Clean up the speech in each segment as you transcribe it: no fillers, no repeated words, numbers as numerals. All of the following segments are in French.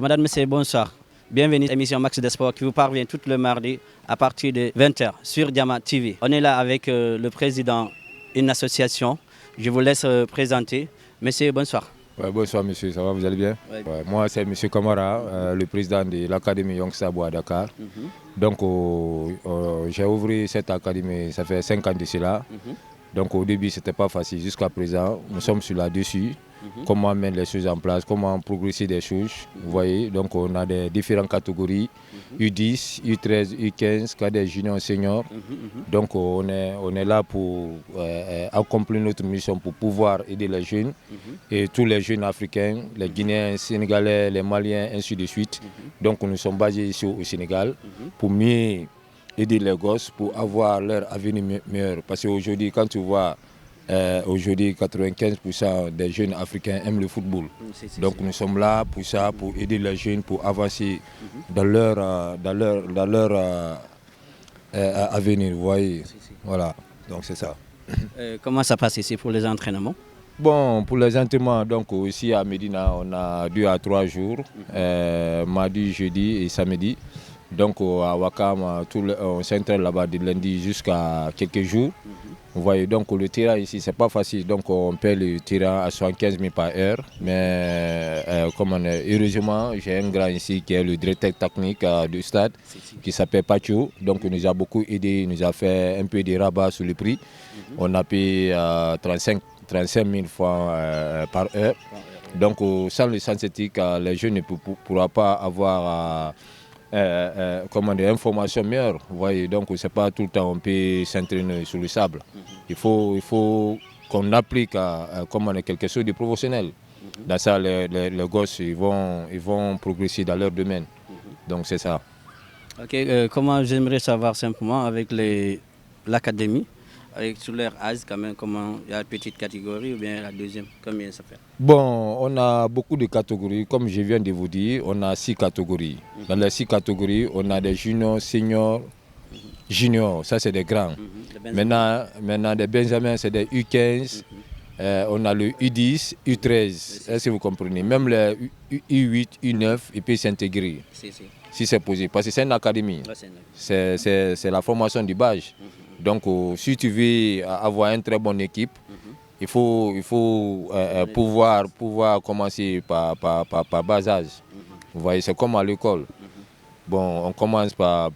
Madame, Messieurs, bonsoir. Bienvenue à l'émission Max des Sports qui vous parvient tout le mardi à partir de 20h sur Diama TV. On est là avec le président d'une association. Je vous laisse présenter. Monsieur, bonsoir. Ouais, bonsoir monsieur, ça va, vous allez bien? Ouais. Ouais, moi c'est monsieur Kamara, le président de l'académie Young Sabo à Dakar. Donc j'ai ouvert cette académie, ça fait 5 ans de cela. Donc au début c'était pas facile, jusqu'à présent nous sommes sur là-dessus. Comment mettre les choses en place, comment progresser des choses, vous voyez. Donc on a des différentes catégories, U10, U13, U15, cadets juniors, seniors. Donc on est là pour accomplir notre mission, pour pouvoir aider les jeunes et tous les jeunes africains, les Guinéens, Sénégalais, les Maliens, ainsi de suite. Donc nous sommes basés ici au Sénégal pour mieux aider les gosses, pour avoir leur avenir meilleur. Parce qu'aujourd'hui, quand tu vois, aujourd'hui 95% des jeunes africains aiment le football. Donc nous sommes là pour ça, pour aider les jeunes, pour avancer dans leur avenir, vous voyez. Voilà, donc c'est ça. Comment ça passe ici pour les entraînements? Bon, pour les entraînements, donc ici à Médina, on a 2 à 3 jours, mardi, jeudi et samedi. Donc à Wakam, on s'entraîne là-bas de lundi jusqu'à quelques jours. Vous voyez, donc le terrain ici, c'est pas facile. Donc on paie le terrain à 75 000 par heure. Mais heureusement, j'ai un grand ici qui est le directeur technique du stade, qui s'appelle Pacho. Donc il nous a beaucoup aidé, il nous a fait un peu de rabat sur le prix. On a payé 35 000 francs par heure. Donc sans le synthétique, les jeunes ne pourront pas avoir des informations meilleures. Vous voyez, donc c'est pas tout le temps on peut s'entraîner sur le sable. Il faut qu'on applique quelque chose de professionnel. Dans ça, les gosses ils vont progresser dans leur domaine. Donc c'est ça. Ok, comment j'aimerais savoir simplement avec l'académie, avec sur leur âge quand même, comment il y a une petite catégorie ou bien la deuxième, combien ça fait? Bon, on a beaucoup de catégories, comme je viens de vous dire, on a 6 catégories. Dans les 6 catégories, on a des juniors, seniors, juniors, ça c'est des grands. Maintenant, des benjamins, c'est des U15, on a le U10, U13, est-ce que vous comprenez? Même les U8, U9, ils peuvent s'intégrer, si c'est possible, parce que c'est une académie, c'est la formation du badge. Donc, si tu veux avoir une très bonne équipe, il faut pouvoir commencer par bas âge. Vous voyez, c'est comme à l'école. Bon, on commence par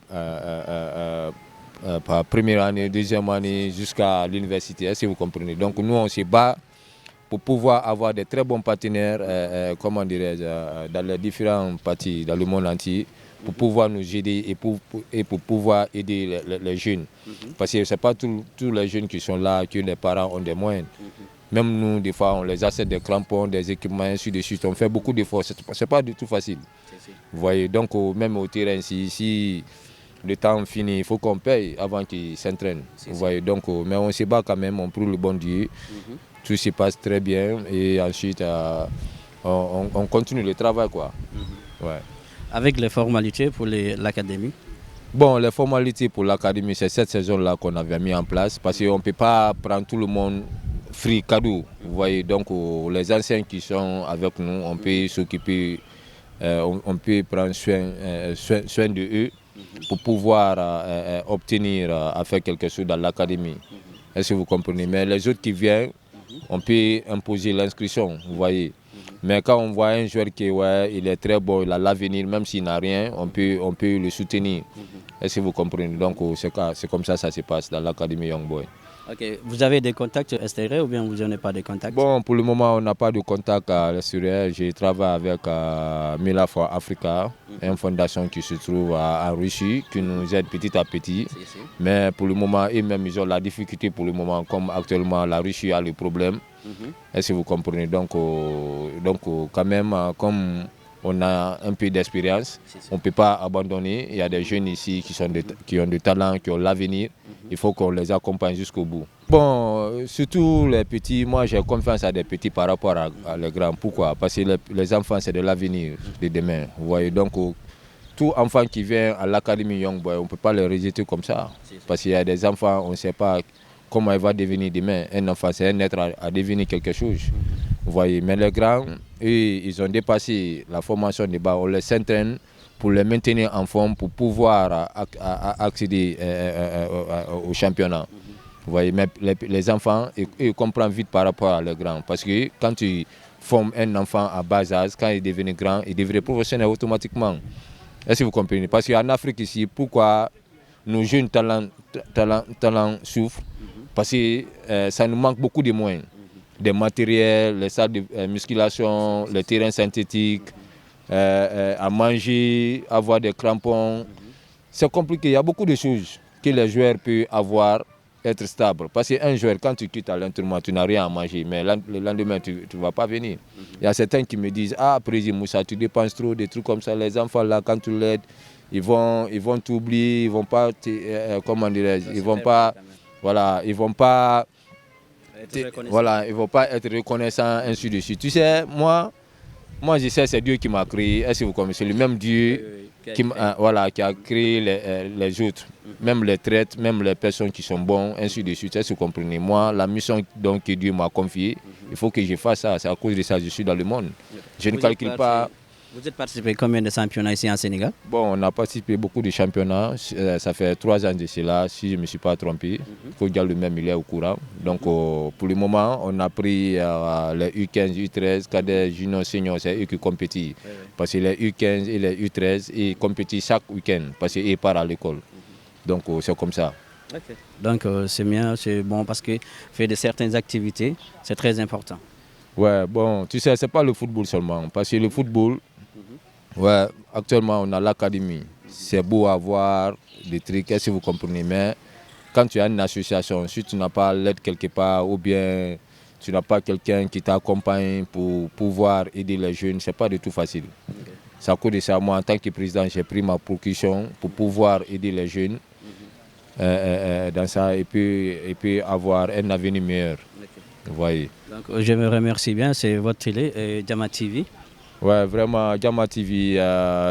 première année, deuxième année, jusqu'à l'université, est-ce que vous comprenez? Donc, nous, on se bat pour pouvoir avoir des très bons partenaires, dans les différentes parties, dans le monde entier, pour pouvoir nous aider et pour pouvoir aider les jeunes. Parce que ce n'est pas tous les jeunes qui sont là, que les parents ont des moyens. Même nous, des fois, on les achète des crampons, des équipements, ainsi de suite. On fait beaucoup d'efforts. Ce n'est pas du tout facile. Vous voyez, donc même au terrain, si le temps finit, il faut qu'on paye avant qu'ils s'entraînent. Vous voyez, donc, mais on se bat quand même, on prie le bon Dieu. Tout se passe très bien et ensuite, on continue le travail, quoi. Ouais. Avec les formalités pour l'académie? Bon, les formalités pour l'académie, c'est cette saison-là qu'on avait mis en place parce qu'on ne peut pas prendre tout le monde free cadeau. Vous voyez, donc les anciens qui sont avec nous, on peut s'occuper, on peut prendre soin de eux pour pouvoir obtenir à faire quelque chose dans l'académie. Est-ce que vous comprenez? Mais les autres qui viennent, on peut imposer l'inscription, vous voyez. Mais quand on voit un joueur qui il est très bon, il a l'avenir, même s'il n'a rien, on peut le soutenir. Est-ce que vous comprenez? Donc c'est comme ça se passe dans l'académie Young Boy. Ok, vous avez des contacts extérieurs ou bien vous n'avez pas de contacts? Bon, pour le moment, on n'a pas de contact à l'extérieur. Je travaille avec Mila for Africa, une fondation qui se trouve en Russie, qui nous aide petit à petit. Mais pour le moment, eux-mêmes, ils ont la difficulté pour le moment, comme actuellement la Russie a le problème. Est-ce que vous comprenez? Donc quand même, comme on a un peu d'expérience, on ne peut pas abandonner. Il y a des jeunes ici qui ont du talent, qui ont l'avenir. Il faut qu'on les accompagne jusqu'au bout. Bon, surtout les petits, moi j'ai confiance à des petits par rapport à les grands. Pourquoi? Parce que les enfants, c'est de l'avenir de demain. Vous voyez, donc tout enfant qui vient à l'académie Young Boy, on ne peut pas les rejeter comme ça. Parce qu'il y a des enfants, on ne sait pas comment il va devenir demain. Un enfant, c'est un être à devenir quelque chose. Vous voyez, mais les grands, eux, ils ont dépassé la formation de bas. On les s'entraîne pour les maintenir en forme, pour pouvoir accéder au championnat. Vous voyez, mais les enfants, ils comprennent vite par rapport à leurs grands. Parce que quand tu formes un enfant à bas âge, quand il devient grand, il devient professionnel automatiquement. Est-ce que vous comprenez? Parce qu'en Afrique ici, pourquoi nos jeunes talents souffrent? Parce que ça nous manque beaucoup de moyens. Des matériels, les salles de musculation, les terrains synthétiques, à manger, avoir des crampons. C'est compliqué, il y a beaucoup de choses que les joueurs peuvent avoir, être stables. Parce qu'un joueur, quand tu quittes à l'entraînement, tu n'as rien à manger, mais le lendemain, tu ne vas pas venir. Il y a certains qui me disent, ah, Président Moussa, tu dépenses trop, des trucs comme ça. Les enfants, là, quand tu l'aides, ils vont t'oublier, ils vont pas, comment dirais-je, ils vont pas, voilà, ils vont pas, voilà, ils vont pas être reconnaissants, ainsi de suite. Tu sais, moi je sais, c'est Dieu qui m'a créé. Est-ce que vous connaissez? C'est le même Dieu qui a créé les autres, même les traites, même les personnes qui sont bonnes, ainsi de suite. Est-ce que vous comprenez? Moi, la mission donc, que Dieu m'a confiée, il faut que je fasse ça. C'est à cause de ça que je suis dans le monde. Je ne calcule pas. Vous êtes participé combien de championnats ici en Sénégal? Bon, on a participé beaucoup de championnats. Ça fait 3 ans de cela, si je ne me suis pas trompé. Il faut dire le même, il est au courant. Donc, pour le moment, on a pris les U15, U13, cadets, juniors, seniors, c'est eux qui compétissent. Parce que les U15 et les U13, ils compétissent chaque week-end parce qu'ils partent à l'école. Donc, c'est comme ça. Okay. Donc, c'est bien, c'est bon parce que faire de certaines activités, c'est très important. Ouais, bon, tu sais, c'est pas le football seulement. Parce que le football, ouais, actuellement, on a l'académie. C'est beau avoir des trucs, est-ce que vous comprenez? Mais quand tu as une association, si tu n'as pas l'aide quelque part ou bien tu n'as pas quelqu'un qui t'accompagne pour pouvoir aider les jeunes, ce n'est pas du tout facile. Okay. C'est à cause de ça, moi, en tant que président, j'ai pris ma précaution pour pouvoir aider les jeunes dans ça et puis avoir un avenir meilleur. Okay. Vous voyez. Donc, je me remercie bien, c'est votre télé, Jama TV. Ouais, vraiment, Jama TV,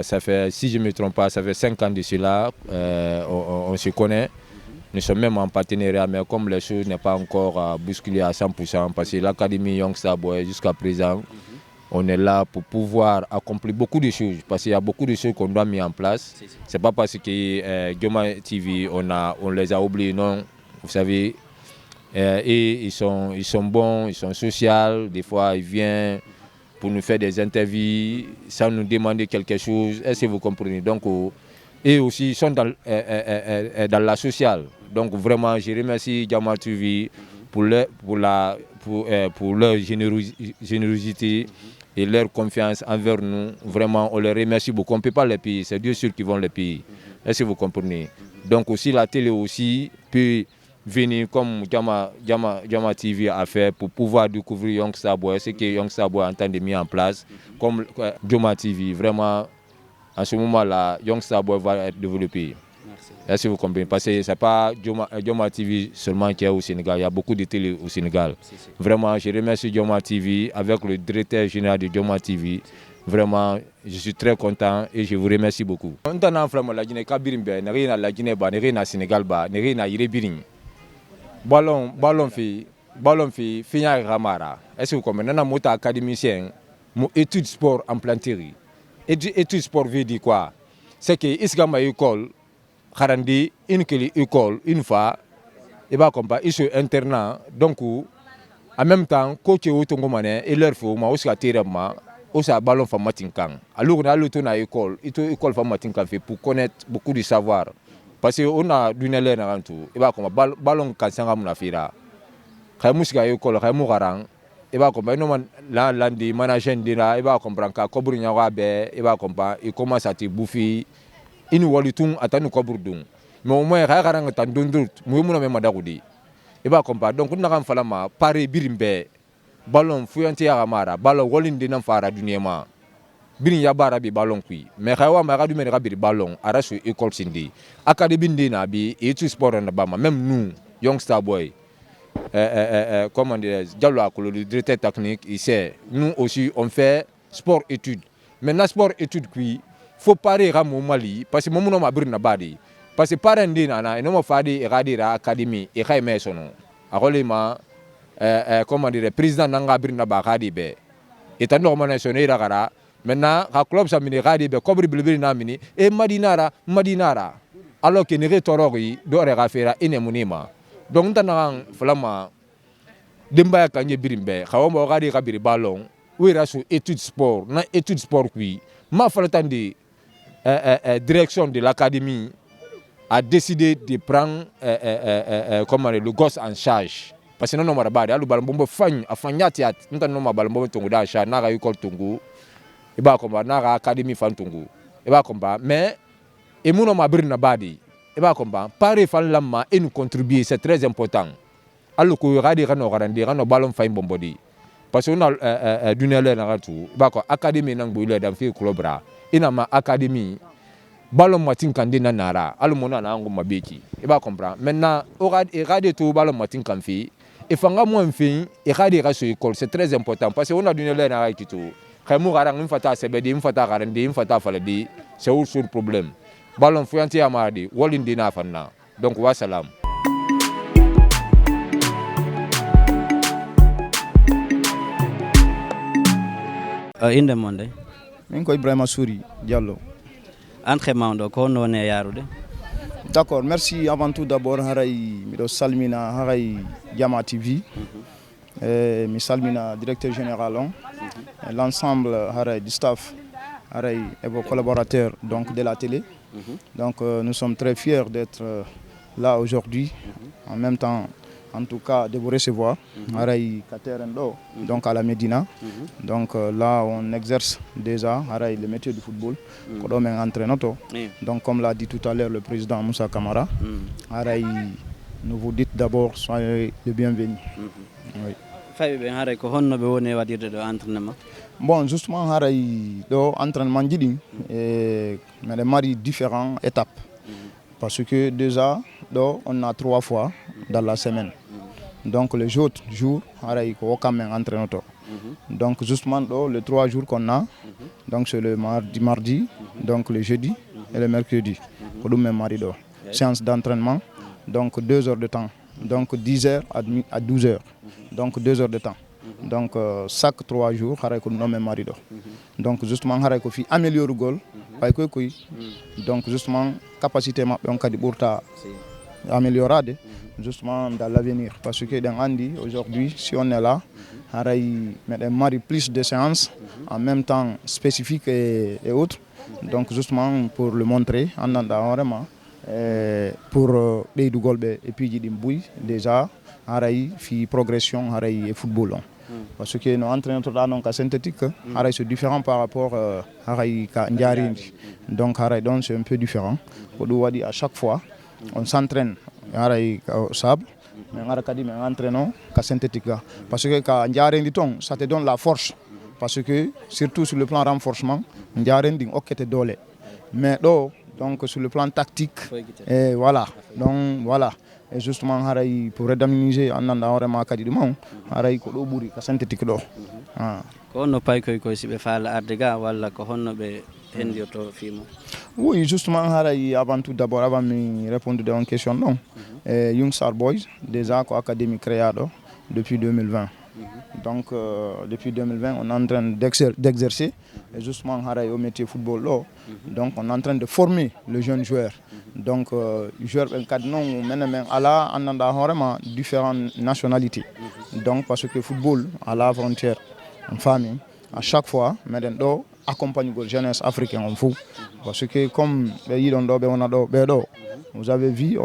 ça fait, si je ne me trompe pas, ça fait 5 ans de cela, on se connaît. Nous sommes même en partenariat, mais comme les choses n'est pas encore bousculées à 100%, parce que l'Académie Young Star Boy, jusqu'à présent, on est là pour pouvoir accomplir beaucoup de choses, parce qu'il y a beaucoup de choses qu'on doit mettre en place. Ce n'est pas parce que Jama TV, on les a oubliés, non, vous savez. Et ils sont bons, ils sont sociaux, des fois ils viennent pour nous faire des interviews, sans nous demander quelque chose, est-ce que vous comprenez? Donc, et aussi, ils sont dans la sociale. Donc, vraiment, je remercie Jama TV pour leur générosité et leur confiance envers nous. Vraiment, on les remercie beaucoup. On ne peut pas les payer, c'est Dieu seul qui vont les payer. Est-ce que vous comprenez? Donc, aussi, la télé aussi peut venir comme Jama TV a fait pour pouvoir découvrir Young Star Boy, ce que Young Star Boy est en train de mettre en place, comme Jama TV. Vraiment, en ce moment-là, Young Star Boy va être développé. Est-ce que vous comprenez? Parce que ce n'est pas Jama TV seulement qui est au Sénégal, il y a beaucoup de télé au Sénégal. Vraiment, je remercie Jama TV avec le directeur général de Jama TV. Vraiment, je suis très content et je vous remercie beaucoup. On a vraiment la Guinée Kabirimbe, la Guinée, la Sénégal, la ballon fi finya ramara. Est-ce que vous comprenez? Nana mota académicien, mon étude sport en planterie. Étude sport veut dire quoi? C'est que isgama école, harandi une école une fois, et bah comme pas, ils sont internat, donc en même temps, coach au tongomane et leur faut ma aussi atterrement, aussi à ballon formatinkan. Alors on a le ton à école, école formatinkan fait pour connaître beaucoup de savoir. Parce qu'on a d'une élève en tout, et bah comme ballon quand ça ramène à faire. Quand musique à école, quand mourant, et bah comme non là lundi manager dira, et bah comprendre qu'à Kobrinya wabe, et bah comprendre, il commence à te bouffer, il nous voit tout à nous Kobrudung. Mais au moins rarement à t'endondut, moi mon même madagoudi. Et bah comprendre, donc on a un falama, pari birimbe, ballon fouillanté à Amara, ballon walling de n'enfara du Niema. Bini ya bara bi ballon kui mais xawa ma gadu men rabir ballon arasu école sindi académie ndina bi et tout sport na bama même nous Young Star Boy comment dire Diallo Akolo le directeur technique il sait nous aussi on fait sport études maintenant sport études kui faut parer ram au Mali parce que momuno ma birna badi parce que parent ndina na no ma fadi e radira académie e xayme sono akolima comment dire président nanga birna ba khadi be eta no national ragara maintenant ka club sa mini khadi be kobri bilbiri na mini e madinara alors que ne retorogi do re gafera ine munima donc tanang flama demba ka nye birimbe khawmo khadi ka biri ballon oui rasu étude sport na étude sport kui ma falatandi direction de l'académie a décidé de prendre comment le gosse en charge parce que non mara bade alu balmbombo fagn afanyati at nta no balmbombo tungu da sha na ga école tungu e ba komba na ga académie fan tungu e ba komba mais et muno ma birna badi e ba komba pare fan lamma et nous contribuer c'est très important alu ko gadi kano garandi kano ballon fagn bombodi parce que on a dunele na ratu ba ko académie nang boile dans fi clubra ina ma académie ballon matin kandi na nara alu mona na ngo mabeki e ba comprendre maintenant o gadi tout ballon matin kan fi et fanga moins fin et gadi ra sur école c'est très important parce que on a dunele na ratu tout khamu garang mfata sebedi mfata garandi mfata faladi c'est un sur problème ballon fuyanti amadi wolin dina fanna donc wa salam in the Monday. Min ko Ibrahima Souri Diallo. Entraînement do ko non e yarude. D'accord, merci avant tout d'abord haray mido salmina haray Jama TV. Mi salmina directeur général l'ensemble haray du staff haray et vos collaborateurs donc de la télé. Donc nous sommes très fiers d'être là aujourd'hui. En même temps en tout cas de vous recevoir haray Katerendo donc à la Médina. Donc là on exerce déjà haray le métier du football ko men entraîneur. Donc comme l'a dit tout à l'heure le président Moussa Kamara haray nous vous dites d'abord soyez le bienvenu. Oui. Faybe haray ko honno be woni wadirde do entraînement. Bon justement haray do entraînement jidi et mais les mari différentes étapes. Parce que déjà on a 3 fois dans la semaine. Donc les autres jours, on a entraîneur. Donc justement les 3 jours qu'on a, donc c'est le mardi, donc le jeudi et le mercredi. Pour le même mardi, séance d'entraînement, donc 2 heures de temps, donc 10h à 12h, donc 2 heures de temps. Donc chaque 3 jours, on a même mardi. Donc justement, on a amélioré le goal. Donc justement capacité on a dit améliorer justement dans l'avenir parce que dans Andy aujourd'hui si on est là on a plus de séances en même temps spécifiques et autres donc justement pour le montrer en vraiment pour les du golbe et puis déjà fi progression et football. Parce que nos entraîneurs non synthétique c'est différent par rapport à Ndiarindi. Donc c'est un peu différent. À chaque fois on s'entraîne au sable mais on entraîne synthétique parce que Ndiarindi ça te donne la force parce que surtout sur le plan renforcement Ndiarindi okete dole mais donc sur le plan tactique et voilà donc voilà. Et justement pour redynamiser en vraiment académiquement ko do buri ka synthétique do ko no pay ko sibe faala ardega wala ko honno be hendioto fimo. Oui justement avant tout d'abord avant de répondre à une question non Young Star Boys déjà ko académie créado depuis 2020. Donc depuis 2020 on est en train d'exercer et justement au métier football là. Donc on est en train de former le jeune joueur. Donc joueur non à la on a vraiment différentes nationalités. Donc parce que football à la frontière en famille à chaque fois maintenant accompagne la jeunesse africaine en foot parce que comme vous avez vu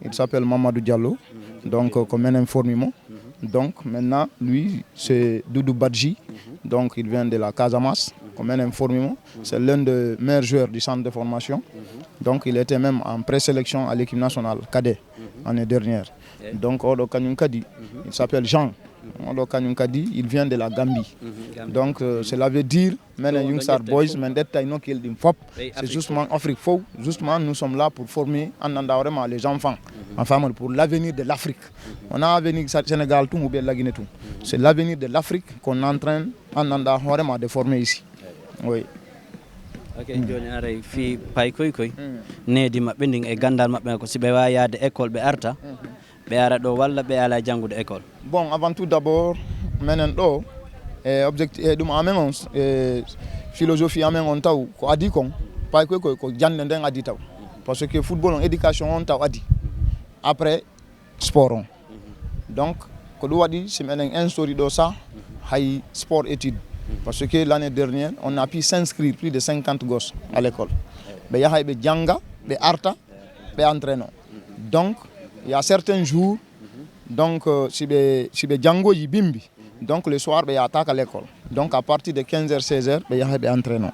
il s'appelle Mamadou Diallo donc comme un informement. Donc maintenant lui c'est Doudou Badji donc il vient de la Casamance comme un informement. C'est l'un des meilleurs joueurs du centre de formation. Donc il était même en présélection à l'équipe nationale cadet l'année dernière. Donc il s'appelle Jean. Il vient de la Gambie. Donc cela veut dire Young Star Boys c'est justement Afrique Faux. Justement nous sommes là pour former vraiment les enfants pour l'avenir de l'Afrique. On a l'avenir du Sénégal tout la Guinée tout. C'est l'avenir de l'Afrique qu'on est en train vraiment de former ici. Oui. Ok, joni aray fi pay koy ne di mabbe ndin e gandal mabbe ko sibe wa yaade école be arta ɓe ara ɗo walla ɓe ala janngude école? Bon, avant tout d'abord menen ɗo objectif ɗum amen on philosophie amen on taw ko adi kon pay ko jande nden adi taw parce que football on éducation on taw adi après sport on donc ko ɗum waɗi si menen instauri ɗo ça hay sport étude parce que l'année dernière on a pu s'inscrire plus de 50 gosses à l'école ɓe yahay ɓe janga ɓe arta ɓe entraîne donc il y a certains jours donc si ɓe jangoji bimbi donc le soir ɓe yahata à l'école donc à partir de 15h 16h ɓe yahay ɓe entraîne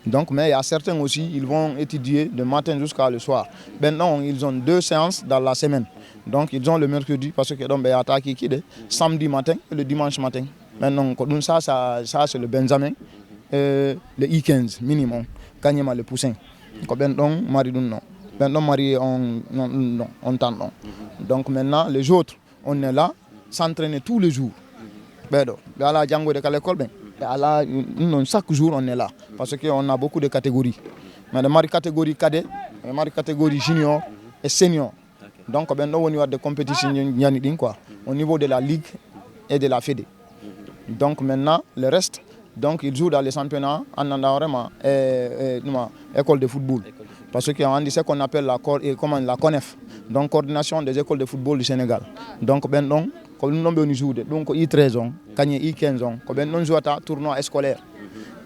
donc mais il y a certains aussi ils vont étudier de matin jusqu'à le soir maintenant ils ont 2 séances dans la semaine donc ils ont le mercredi parce que ɗon ɓe yahata kikiɗe samedi matin et le dimanche matin maintenant ko ɗum ça c'est le Benjamin le I15 minimum kañema le poussin ko ɓen ɗon mari ɗum non ɓen ɗon mari on tan ɗon donc maintenant les autres on est là s'entraîner tous les jours ɓeɗo ɓe ala janngude kala école ɓen ɓe ala non chaque jour on est là parce que on a beaucoup de catégories mais mari catégorie cadet mari catégorie junior et senior donc ɓen ɗon woni wadde compétition yani ɗin quoi au niveau de la ligue et de la fédé donc maintenant le reste donc ils jouent dans les championnats en vraiment école de football parce que on dit ce qu'on appelle la CONEF donc coordination des écoles de football du Sénégal donc ben donc ko ɗum ɗon ɓe woni joude ɗum ko I13 on kañe I15 on ko ɓen ɗon jouata tournoi scolaire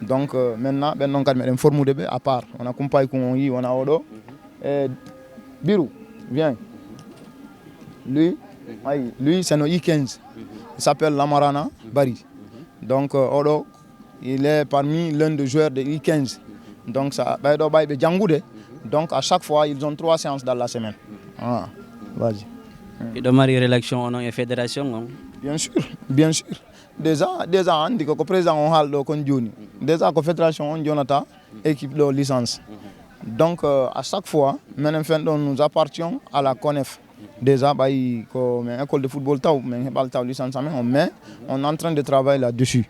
donc maintenant ɓen ɗon kadi meɗen formude ɓe à part on a kumpay ko on yi wona oɗo Birou viens lui c'est no I15 il s'appelle Lamarana Bari donc oɗo il est parmi l'un des joueurs de I15 donc ça ɓayɗo ɓayɓe janngude donc à chaque fois ils ont 3 séances dans la semaine vas-y. Iɗo mari relation onon e fédération on? Bien sûr déjà andi ko président on haal ɗo kon joni déjà ko fédération on jonata équipe ɗo licence donc à chaque fois menen fen ɗon nous appartions à la CONEF déjà ɓay ko men école de football taw men heɓal taw licence amen mais on est en train de travailler là-dessus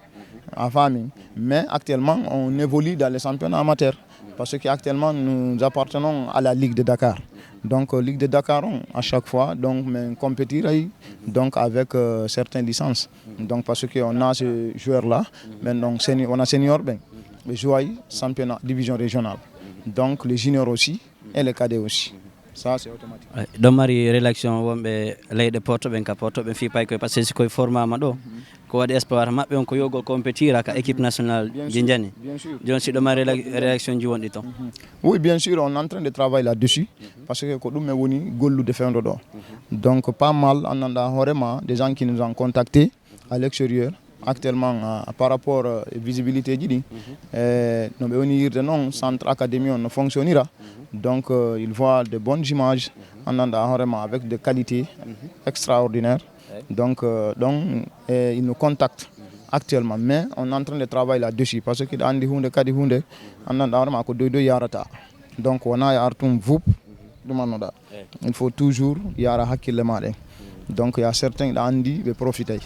en famille mais actuellement on évolue dans les championnats amateurs parce qu'actuellement nous appartenons à la Ligue de Dakar donc Ligue de Dakar à chaque fois donc mais compétir donc avec certaines licences donc parce que on a ce joueur là mais donc on a senior ben jouer championnat division régionale donc les juniors aussi et les cadets aussi ça c'est automatique. ɗo mari réaction wonɓe leyɗe portoɓen ka portoɓe fi pay koye par ce que sikoye formama ɗo ko waɗi espoir maɓɓe on ko yogol compétira ka équipe nationale ji jani joni siɗo mari réaction ji wonɗi toon? Oui bien sûr on est en train de travailler là-dessus parce que ko ɗum e woni gollude fewndo ɗo donc pas mal en anda hoorema des gens qui nous ont contacté à l'extérieur actuellement par rapport visibilité ji ɗi no ɓe woni yirde noon centre académie on no fonctionnera donc il voit de bonnes images en anda hoorema avec des qualités extraordinaires donc il nous contacte actuellement mais on est en train de travailler là-dessus parce que andi hunde kadi hunde en anda hoorema ko doy yarata donc wona yartum vup ɗumannoɗa il faut toujours yara hakkille maɗen donc il y a certains ɗa andi ɓe profitay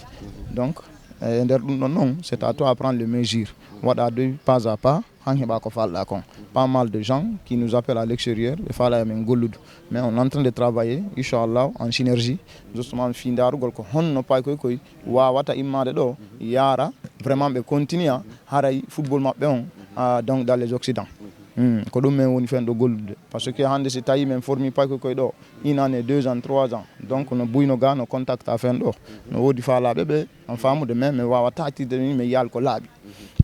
donc nder ɗum ɗon noon c'est à toi à prendre les mesures waɗa de pas à pas han heɓa ko falɗa kon pas mal de gens qui nous appellent à l'extérieur ɓe faala men gollude mais on est en train de travailler inchallah en synergie justement fi darugol ko honno pay koy wawata immade ɗo yara vraiment ɓe continue haray football maɓɓe on donc dans les occidents ko ɗum men woni fen ɗo gollude parce que hande si tawi men formi pay koy ɗo 1 année 2 ans 3 ans donc no buyno ga no contact a fen ɗo no wodi faalaɓe ɓe on famude men mi wawata activité ni mi yaal ko laaɓi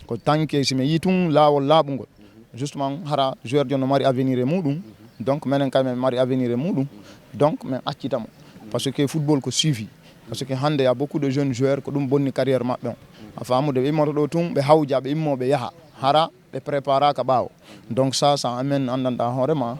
ko tanke si mi yi tun laawol laaɓugol justement hara joueur jon no mari avenir e muɗum donc menen kay men mari avenir e muɗum donc min accitamo parce que football ko suivi parce que hande y a beaucoup de jeunes joueurs ko ɗum bonni carrière maɓɓe on a famude ɓe immoto ɗo tun ɓe hawja ɓe immoɓe yaaha hara ɓe préparaka ɓaawo donc ça amène andanɗa hoorema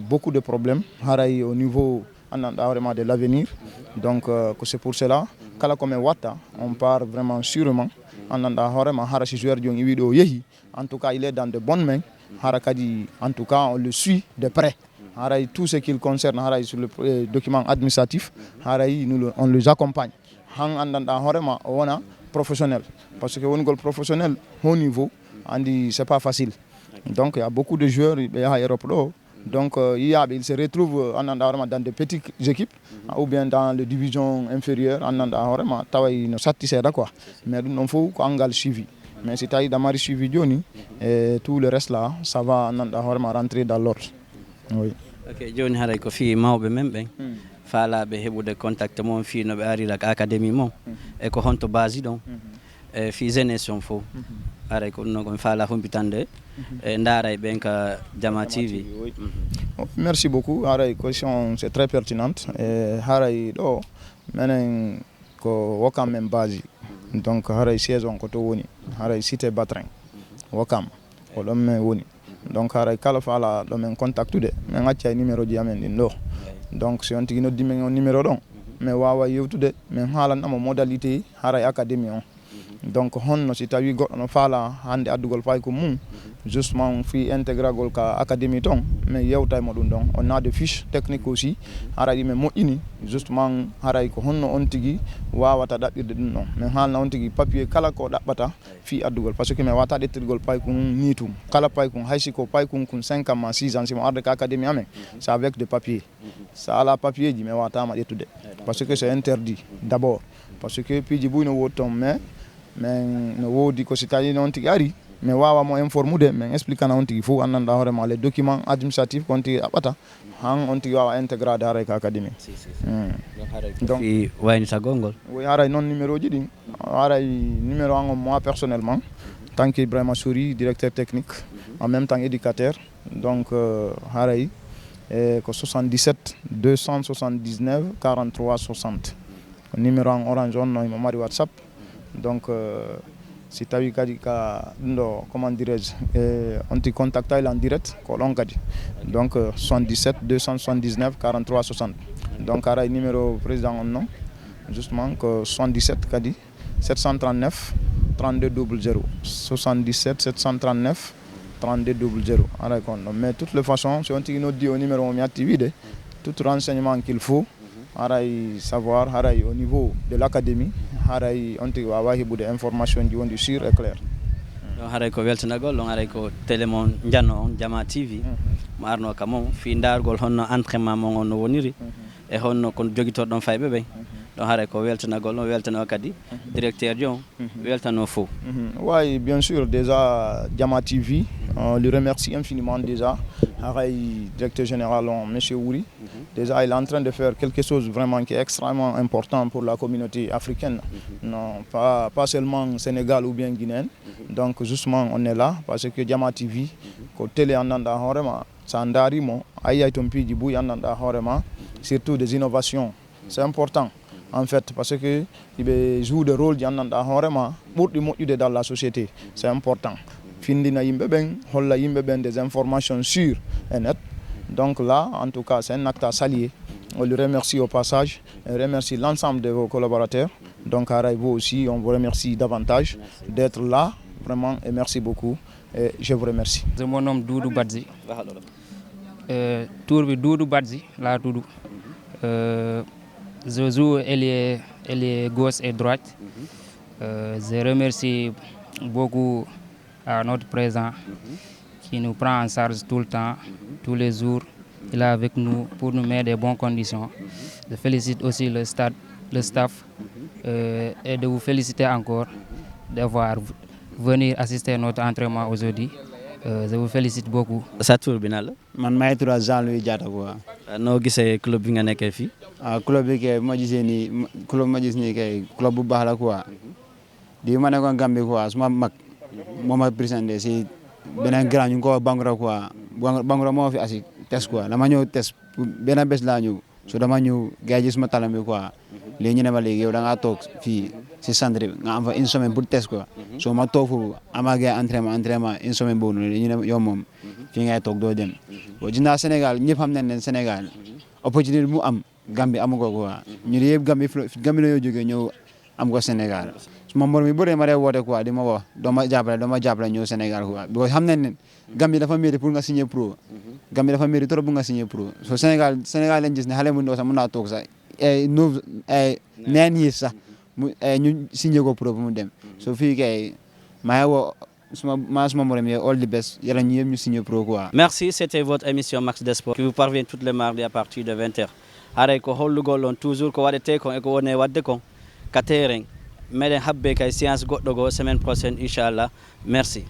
beaucoup de problèmes haray au niveau andanɗa hoorema de l'avenir donc que c'est pour cela kala komin watta on part vraiment sûrement andanɗa hoorema hara si joueur joni wiɗo yeehi en tout cas il est dans de bonnes mains hara kadi en tout cas on le suit de près haray tout ce qu'il concerne haray sur le document administratif haray on les accompagne han andanɗa hoorema o wona professionnel parce que wongol professionnel haut niveau andi c'est pas facile donc il y a beaucoup de joueurs ɓe yaha Europe ɗo Donc il se retrouve dans des petites équipes ou bien dans les divisions inférieures vraiment travail no satisfait quoi. Mais non faut qu'on suivi. Mais si tu as dans suivi Johnny et tout le reste là, ça va vraiment rentrer dans l'ordre. Oui. OK, Johnny haray ko fi mawbe men ben. Faalaɓe heɓude contact mon fi no ɓe ari la académie mon e ko honto base ɗon e fi jeunesse on fof aray ko ɗum noon komi faala humpitande e ndaara ɓen ka Jama TV. Merci beaucoup. Haray question c'est très pertinente et haray ɗo menen ko Wakam men base donc haray saison ko to woni haray cité Batrin Wakam ko ɗon men woni donc haray kala faala ɗo men contactude min accay numéro ji amen ɗin ɗo. Donc si on tigi noddi men numéro ɗon mais wawa yewtude min haalanamo modalité haray académie on. Donc honno si tawi goɗɗo no faala hande addugol payko mum justement fi intégragol ka académie ton mais yewta mo ɗum ɗon on a des fiches techniques aussi haray men moƴƴini justement haray ko honno on tigi wawata ɗaɓɓirde ɗum ɗon min haalna on tigi papier kala ko ɗaɓɓata fi addugol par ce que min wata ɗettirgol paykum ni tum kala paykum haysi ko paykum kum 5 ans ma 6 ans simo arde ka académie amen c'est avec des papiers ça ala papier ji mais watama ƴettude parce que c'est interdit d'abord parce que piiji buy no wodi ton mais no wodi ko si tawi noon tigi ari mais wawa mo informude min expliquana on tigi fof annanda hoorema les documents administratifs kon tigi ɗaɓɓata han on tigi wawa intégrade haray ka académie. Donc fi waynitagol ngol haray noon numéro ji ɗin haray numéro an moi personnellement tant que Ibrahima Souri directeur technique en même temps éducateur donc haray ko 77 279 43 60 numéro an orange on no imo mari WhatsApp. Donc si tawi kadi ka ɗo comment dirais-je on ti contacta en direct ko ɗon kadi donc 77 279 43 60 donc haray numéro président on non justement ko 77 kadi 739 32 00 77 739 32 00 haray kon ɗon mais toutes les façons si on tigi noddi au numéro o mi atti wiide tout renseignement qu'il faut haray savoir haray au niveau de l'académie haray on tigi wawa heɓude information ji wondi sûr et clair. ɗon haray ko weltanagol ɗon haray ko télé mon janno on Jama TV mo arno ka mon fi dargol honno entraînement mon on no woniri e honno kon joguitorɗon fayɓe ɓen ɗon haray ko weltanagol ɗon weltano kadi directeur ji on weltano fof. Oui, bien sûr, déjà Jama TV, on lui remercie infiniment déjà. Haray directeur général, M. Ouri, déjà il est en train de faire quelque chose vraiment qui est extrêmement important pour la communauté africaine, non pas seulement Sénégal ou bien Guinée. Donc justement on est là parce que Jama TV, ko télé andanda horema, sandari mo, ayay tompi jibu andanda horema, surtout des innovations, c'est important. En fait, parce que il joue le rôle de dans la société. C'est important. Findina yimbe ben, holla yimbe ben des informations sûres et nettes. Donc là, en tout cas, c'est un acte à saluer. On le remercie au passage et remercie l'ensemble de vos collaborateurs. Donc à vous aussi, on vous remercie davantage d'être là, vraiment, et merci beaucoup. Et je vous remercie. C'est mon nom Doudou Badzi. Tourbi Doudou Badzi, là Doudou. Je joue ailier gauche et droite. Je remercie beaucoup à notre président qui nous prend en charge tout le temps, tous les jours. Il est avec nous pour nous mettre des bonnes conditions. Je félicite aussi le staff et de vous féliciter encore d'avoir venu assister à notre entraînement aujourd'hui. Je vous félicite beaucoup. Sa tur bi nan la. Man maay tudd Jean-Louis Diatta quoi. noo gisee club bi nga nekkee fii. Club bi kay ma gisee nii club ma gis nii kay club bu baax la quoi. Di ma nekkoon Gambie quoi suma mag moo ma présenté si beneen grand ñu ngi ko Bangura quoi Bangura moo fi asi test quoi dama ñëw test benn bés laa ñëw so dama ñëw gars yi gis ma talam bi quoi léegi ñu ne ma léegi yow da ngaa toog fii si centre bi nga am fa une semaine pour test quoi so ma toog foofu ama gars entraînement une semaine boobu noonu ñu ne yow moom fii ngay toog doo dem boo gis naa Sénégal ñëpp xam nañ ne Sénégal opportunité mu am Gambie amu ko quoi ñu ne yëpp Gambie la yoo jógee ñëw am ko Sénégal suma mor mi bëree ma dee woote quoi di ma wax doo ma jàppale ñëw Sénégal quoi because xam nañ ne Gambie dafa mérite pour nga signer pro Gambie dafa mérite trop pour nga signer pro so Sénégal lañ gis ne xale bu ndaw sax mën naa toog sax 9 years sax ñu signer ko pro bu mu dem so fii kay maa ngi woo suma morom all the best yalla ñu yëm ñu signé pro quoi. Merci, c'était votre émission Max des Sports qui vous parvient tous les mardis à partir de 20h. Haray ko hollugol on toujours ko wadete kon e ko woni wadde kon kateren meɗen habbe kay séance goɗɗo go semaine prochaine inchallah. Merci.